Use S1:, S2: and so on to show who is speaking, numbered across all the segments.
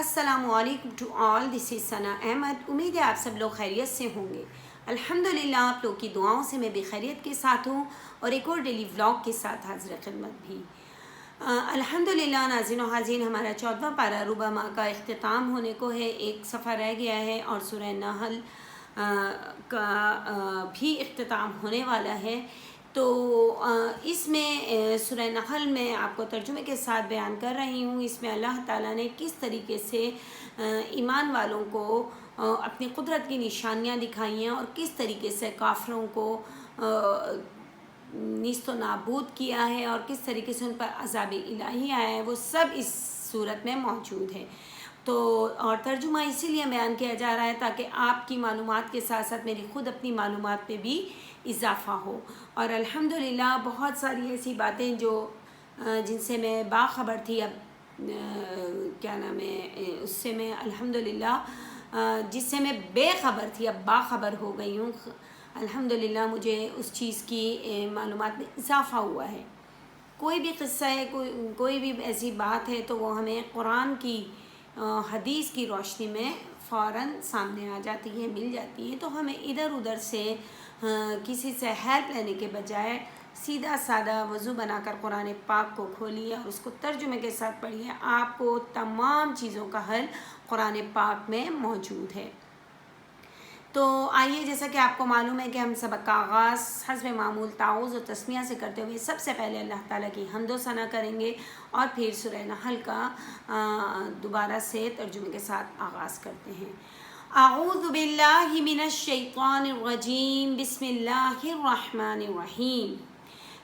S1: السلام علیکم to all, دس از ثنا احمد۔ امید ہے آپ سب لوگ خیریت سے ہوں گے۔ الحمدللہ آپ لوگ کی دعاؤں سے میں بھی خیریت کے ساتھ ہوں اور ایک اور ڈیلی ولاگ کے ساتھ حاضر خدمت بھی۔ الحمدللہ ناظرین و حاضرین، ہمارا 14واں پارہ ربع ماہ کا اختتام ہونے کو ہے، ایک صفحہ رہ گیا ہے اور سورہ نحل کا بھی اختتام ہونے والا ہے۔ تو اس میں سورہ نحل میں آپ کو ترجمے کے ساتھ بیان کر رہی ہوں۔ اس میں اللہ تعالیٰ نے کس طریقے سے ایمان والوں کو اپنی قدرت کی نشانیاں دکھائی ہیں اور کس طریقے سے کافروں کو نیست و نابود کیا ہے اور کس طریقے سے ان پر عذاب الہی آیا ہے، وہ سب اس صورت میں موجود ہے۔ تو اور ترجمہ اسی لیے بیان کیا جا رہا ہے تاکہ آپ کی معلومات کے ساتھ ساتھ میری خود اپنی معلومات میں بھی اضافہ ہو۔ اور الحمدللہ بہت ساری ایسی باتیں جو جن سے میں باخبر تھی، اب کیا نام ہے، اس سے میں الحمدللہ جس سے میں بے خبر تھی اب باخبر ہو گئی ہوں۔ الحمدللہ مجھے اس چیز کی معلومات میں اضافہ ہوا ہے۔ کوئی بھی قصہ ہے، کوئی بھی ایسی بات ہے تو وہ ہمیں قرآن کی حدیث کی روشنی میں فوراً سامنے آ جاتی ہے، مل جاتی ہے۔ تو ہمیں ادھر ادھر سے کسی سے ہیلپ لینے کے بجائے سیدھا سادہ وضو بنا کر قرآن پاک کو کھولیے اور اس کو ترجمے کے ساتھ پڑھیے۔ آپ کو تمام چیزوں کا حل قرآن پاک میں موجود ہے۔ تو آئیے، جیسا کہ آپ کو معلوم ہے کہ ہم سبق کا آغاز حسب معمول تعوذ و تسمیہ سے کرتے ہوئے سب سے پہلے اللہ تعالیٰ کی حمد و ثنا کریں گے اور پھر سورہ نحل کا دوبارہ سے ترجمے کے ساتھ آغاز کرتے ہیں۔ اعوذ باللہ من الشیطان الرجیم، بسم اللہ الرحمن الرحیم۔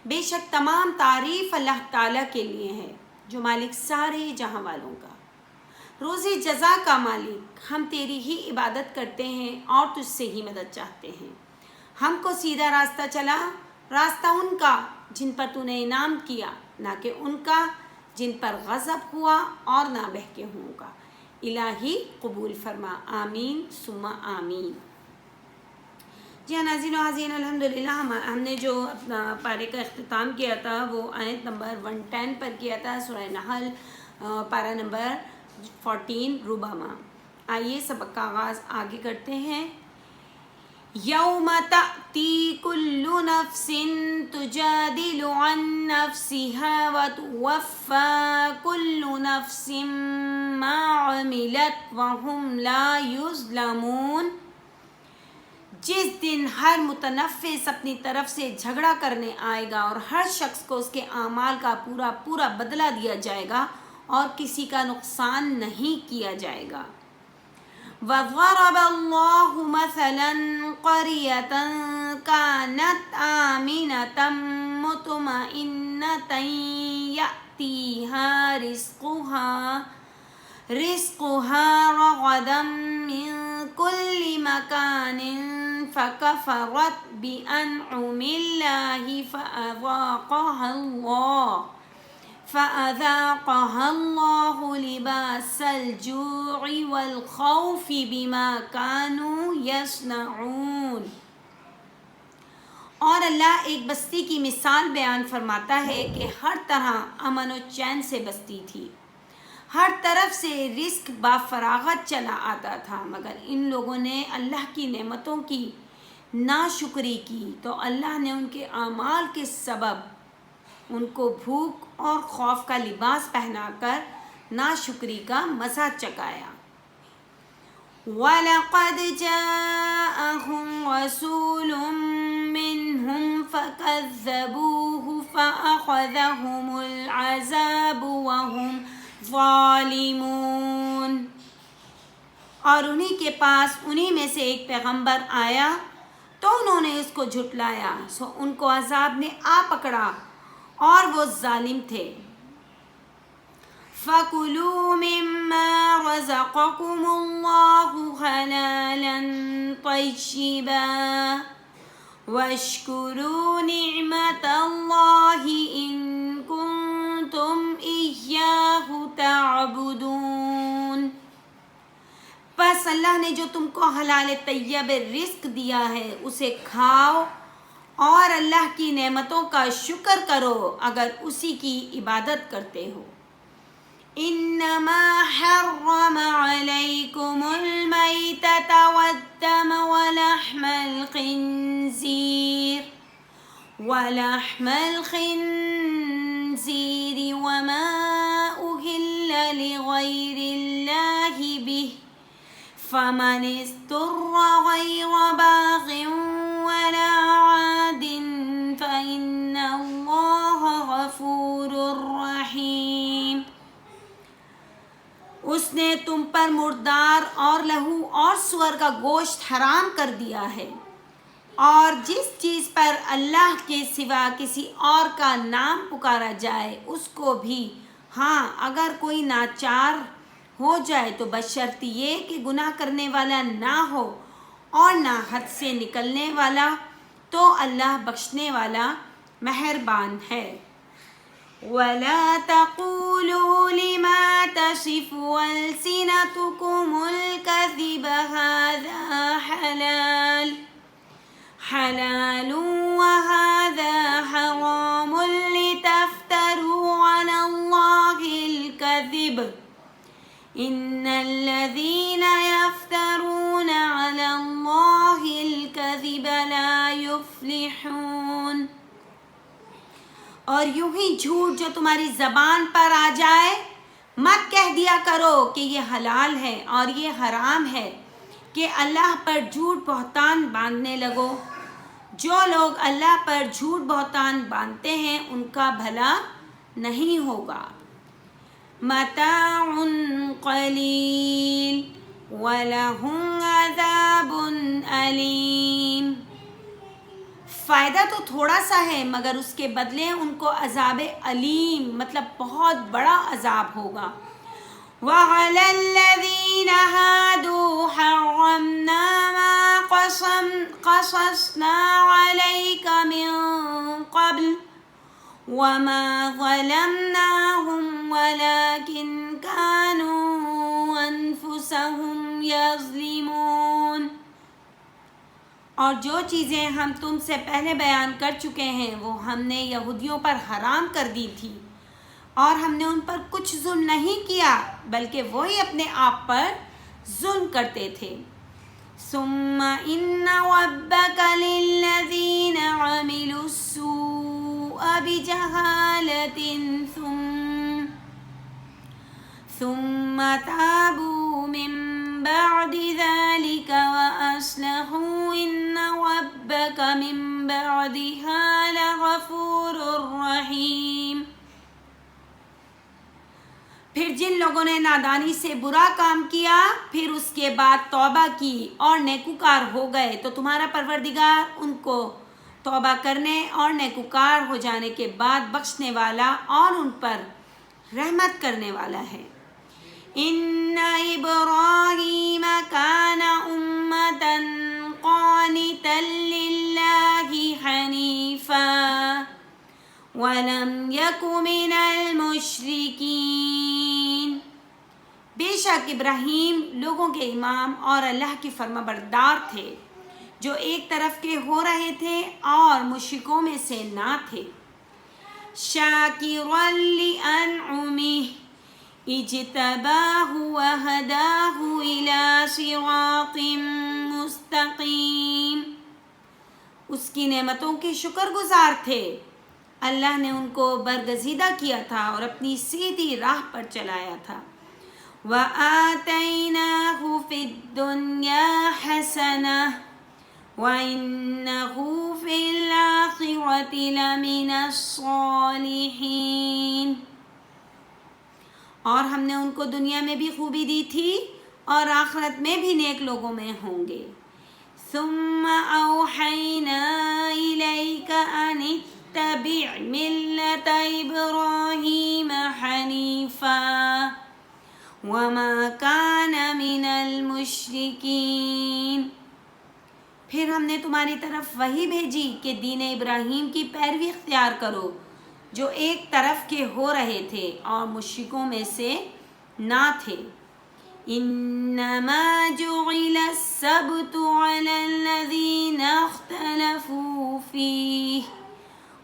S1: بے شک تمام تعریف اللہ تعالیٰ کے لیے ہے جو مالک سارے جہاں والوں کا، روزی جزا کا مالک۔ ہم تیری ہی عبادت کرتے ہیں اور تجھ سے ہی مدد چاہتے ہیں۔ ہم کو سیدھا راستہ چلا، راستہ ان کا جن پر تو نے انعام کیا، نہ کہ ان کا جن پر غضب ہوا اور نہ بہکے ہوں کا۔ الہی قبول فرما، آمین ثم آمین۔ جی ناظرین و حاضرین، الحمدللہ ہم نے جو اپنا پارے کا اختتام کیا تھا وہ آیت نمبر 110 پر کیا تھا، سورہ نحل پارہ نمبر 14 ربع ماہ۔ آئیے سبق کا آغاز آگے کرتے ہیں۔ یوم تأتی کل نفس تجادل عن نفسها وتوفى كل نفس ما عملت وهم لا يظلمون۔ جس دن ہر متنفس اپنی طرف سے جھگڑا کرنے آئے گا اور ہر شخص کو اس کے اعمال کا پورا پورا بدلہ دیا جائے گا اور کسی کا نقصان نہیں کیا جائے گا۔ وَضَرَبَ اللَّهُ مَثَلًا قَرْيَةً كَانَتْ آمِنَةً مُطْمَئِنَّةً يَأْتِيهَا رِزْقُهَا رَغَدًا مِّن كُلِّ مَكَانٍ فَكَفَرَتْ بِأَنْعُمِ اللَّهِ فَأَذَاقَهَا اللَّهُ لِبَاسَ الْجُوعِ وَالْخَوْفِ بِمَا كَانُوا يَصْنَعُونَ۔ اور اللہ ایک بستی کی مثال بیان فرماتا ہے کہ ہر طرح امن و چین سے بستی تھی، ہر طرف سے رزق با فراغت چلا آتا تھا، مگر ان لوگوں نے اللہ کی نعمتوں کی ناشکری کی تو اللہ نے ان کے اعمال کے سبب ان کو بھوک اور خوف کا لباس پہنا کر ناشکری کا مزہ چکھایا۔ وَلَقَدْ جَاءَهُمْ رَسُولٌ مِّنْهُمْ فَكَذَّبُوهُ فَأَخَذَهُمُ الْعَذَابُ وَهُمْ ظَالِمُونَ۔ اور انہی کے پاس انہی میں سے ایک پیغمبر آیا تو انہوں نے اس کو جھٹلایا، سو ان کو عذاب نے آ پکڑا اور وہ ظالم تھے۔ فَكُلُوا مِمَّا رَزَقَكُمُ اللَّهُ حَلَالًا طَيِّبًا وَاشْكُرُوا نِعْمَةَ اللَّهِ إِن كُنتُمْ إِيَّاهُ تَعْبُدُونَ۔ بس اللہ نے جو تم کو حلال طیب رزق دیا ہے اسے کھاؤ اور اللہ کی نعمتوں کا شکر کرو اگر اسی کی عبادت کرتے ہو۔ انما حرم علیکم المیتۃ والدم ولحم الخنزیر وما أهل لغیر اللہ به فمن اضطر غیر باغ ولا عاد فإن اللہ غفور رحیم۔ اس نے تم پر مردار اور لہو اور سور کا گوشت حرام کر دیا ہے، اور جس چیز پر اللہ کے سوا کسی اور کا نام پکارا جائے اس کو بھی، ہاں اگر کوئی ناچار ہو جائے تو بشرط یہ کہ گناہ کرنے والا نہ ہو اور نہ حد سے نکلنے والا، تو اللہ بخشنے والا مہربان ہے۔ وَلَا تَقُولُوا لِمَا تَصِفُ أَلْسِنَتُكُمُ الْكَذِبَ هَذَا حلال وهذا حرام لتفتروا على الله الكذب إن الذين يفترون على الله الكذب لا يفلحون۔ اور یوں ہی جھوٹ جو تمہاری زبان پر آ جائے مت کہہ دیا کرو کہ یہ حلال ہے اور یہ حرام ہے کہ اللہ پر جھوٹ بہتان باندھنے لگو۔ جو لوگ اللہ پر جھوٹ بہتان باندھتے ہیں ان کا بھلا نہیں ہوگا۔ متاع قلیل وَلَهُمْ عَذَابٌ أَلِيمٌ۔ فائدہ تو تھوڑا سا ہے مگر اس کے بدلے ان کو عذاب علیم مطلب بہت بڑا عذاب ہوگا۔ وَعَلَى الَّذِينَ هَادُوا حَرَّمْنَا مَا قَصَصْنَا عَلَيْكَ مِن قَبْلُ وَمَا ظَلَمْنَاهُمْ وَلَكِنْ كَانُوا أَنفُسَهُمْ يَظْلِمُونَ۔ اور جو چیزیں ہم تم سے پہلے بیان کر چکے ہیں وہ ہم نے یہودیوں پر حرام کر دی تھی، اور ہم نے ان پر کچھ ظلم نہیں کیا بلکہ وہی اپنے آپ پر ظلم کرتے تھے۔ ثم ان ربك للذين عملوا السوء بجهالة ثم تابوا من بعد ذلك وأصلحوا إن ربك من بعدها لغفور رحيم۔ پھر جن لوگوں نے نادانی سے برا کام کیا پھر اس کے بعد توبہ کی اور نیکوکار ہو گئے تو تمہارا پروردگار ان کو توبہ کرنے اور نیکوکار ہو جانے کے بعد بخشنے والا اور ان پر رحمت کرنے والا ہے۔ ان ابراہیم کان امۃ قانتا للہ حنیفا وَلَمْ يَكُ مِنَ الْمُشْرِكِينَ۔ بے شک ابراہیم لوگوں کے امام اور اللہ کی فرما بردار تھے جو ایک طرف کے ہو رہے تھے اور مشرکوں میں سے نہ تھے۔ شَاكِرًا لِأَنْعُمِهِ اجْتَبَاهُ وَهَدَاهُ إِلَى صِرَاطٍ مُسْتَقِيمٍ۔ اس کی نعمتوں کے شکر گزار تھے، اللہ نے ان کو برگزیدہ کیا تھا اور اپنی سیدھی راہ پر چلایا تھا۔ وَآتَيْنَاهُ فِي الدُّنْيَا حَسَنَةً وَإِنَّهُ فِي الْآخِرَةِ لَمِنَ الصَّالِحِينَ۔ اور ہم نے ان کو دنیا میں بھی خوبی دی تھی اور آخرت میں بھی نیک لوگوں میں ہوں گے۔ ثُمَّ أَوْحَيْنَا إِلَيْكَ أَنِ اتَّبِعْ مِلَّةَ إِبْرَاهِيمَ حَنِيفًا وَمَا كَانَ مِنَ الْمُشْرِكِينَ۔ پھر ہم نے تمہاری طرف وحی بھیجی کہ دین ابراہیم کی پیروی اختیار کرو جو ایک طرف کے ہو رہے تھے اور مشرکوں میں سے نہ تھے۔ انما جعل السبت على الذين اختلفوا فيه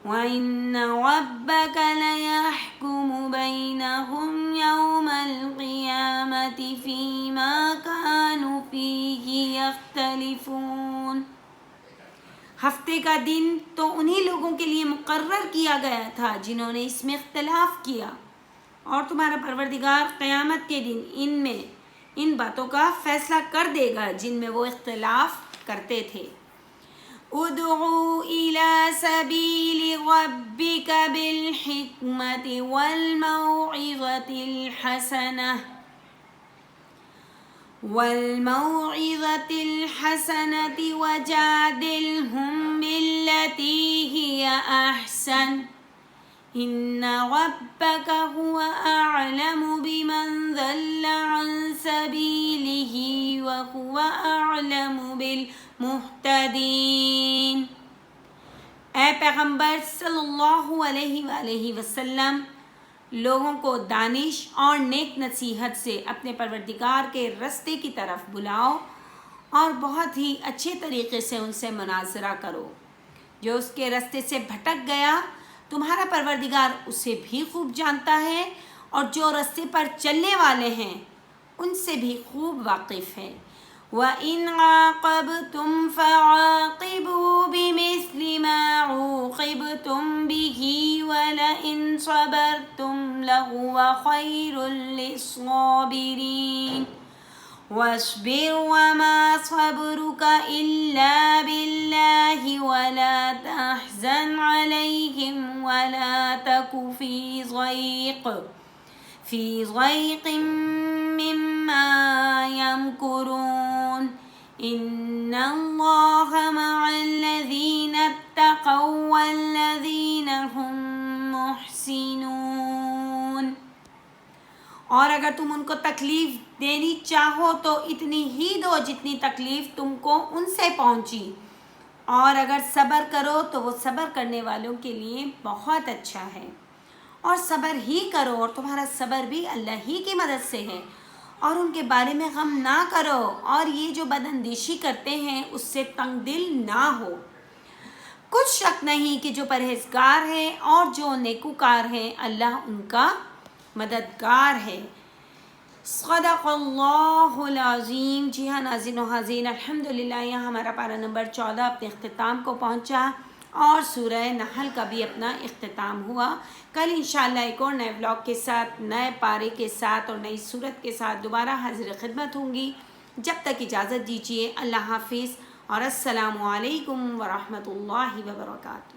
S1: وَإِنَّ رَبَّكَ لَيَحْكُمُ بَيْنَهُمْ يَوْمَ الْقِيَامَةِ فِيمَا كَانُوا فِيهِ يَخْتَلِفُونَ۔ ہفتے کا دن تو انہی لوگوں کے لیے مقرر کیا گیا تھا جنہوں نے اس میں اختلاف کیا، اور تمہارا پروردگار قیامت کے دن ان باتوں کا فیصلہ کر دے گا جن میں وہ اختلاف کرتے تھے۔ ادعو إلى سبيل ربك بالحكمة والموعظة الحسنة وجادلهم بالتي هي أحسن إن ربك هو أعلم بمن ضل عن سبيله وهو أعلم بالمهتدين۔ اے پیغمبر صلی اللہ علیہ وآلہ وسلم، لوگوں کو دانش اور نیک نصیحت سے اپنے پروردگار کے رستے کی طرف بلاؤ اور بہت ہی اچھے طریقے سے ان سے مناظرہ کرو۔ جو اس کے رستے سے بھٹک گیا تمہارا پروردگار اسے بھی خوب جانتا ہے، اور جو رستے پر چلنے والے ہیں ان سے بھی خوب واقف ہے۔ وَإِنْ عَاقَبْتُمْ فَعَاقِبُوا بِمِثْلِ مَا عُوقِبْتُمْ بِهِ وَلَئِنْ صَبَرْتُمْ لَهُوَ خَيْرٌ لِلصَّابِرِينَ وَاصْبِرْ وَمَا صَبْرُكَ إِلَّا بِاللَّهِ وَلَا تَحْزَنْ عَلَيْهِمْ وَلَا تَكُ فِي ضَيْقٍ مِّمَّا يَمْكُرُونَ إِنَّ اللَّهَ مَعَ الَّذِينَ اتَّقَوْا وَالَّذِينَ هُمْ مُحْسِنُونَ۔ اور اگر تم ان کو تکلیف دینی چاہو تو اتنی ہی دو جتنی تکلیف تم کو ان سے پہنچی، اور اگر صبر کرو تو وہ صبر کرنے والوں کے لیے بہت اچھا ہے۔ اور صبر ہی کرو، اور تمہارا صبر بھی اللہ ہی کی مدد سے ہے، اور ان کے بارے میں غم نہ کرو، اور یہ جو بد اندیشی کرتے ہیں اس سے تنگ دل نہ ہو۔ کچھ شک نہیں کہ جو پرہیزگار ہیں اور جو نیکوکار ہیں اللہ ان کا مددگار ہے۔ صدق اللہ العظیم۔ جی ہاں ناظرین و حاضرین، الحمدللہ یہاں ہمارا پارہ نمبر 14 اپنے اختتام کو پہنچا، اور سورہ نحل کا بھی اپنا اختتام ہوا۔ کل انشاءاللہ ایک اور نئے ولاگ کے ساتھ، نئے پارے کے ساتھ اور نئی صورت کے ساتھ دوبارہ حاضر خدمت ہوں گی۔ جب تک اجازت دیجیے، اللہ حافظ اور السلام علیکم ورحمۃ اللہ وبرکاتہ۔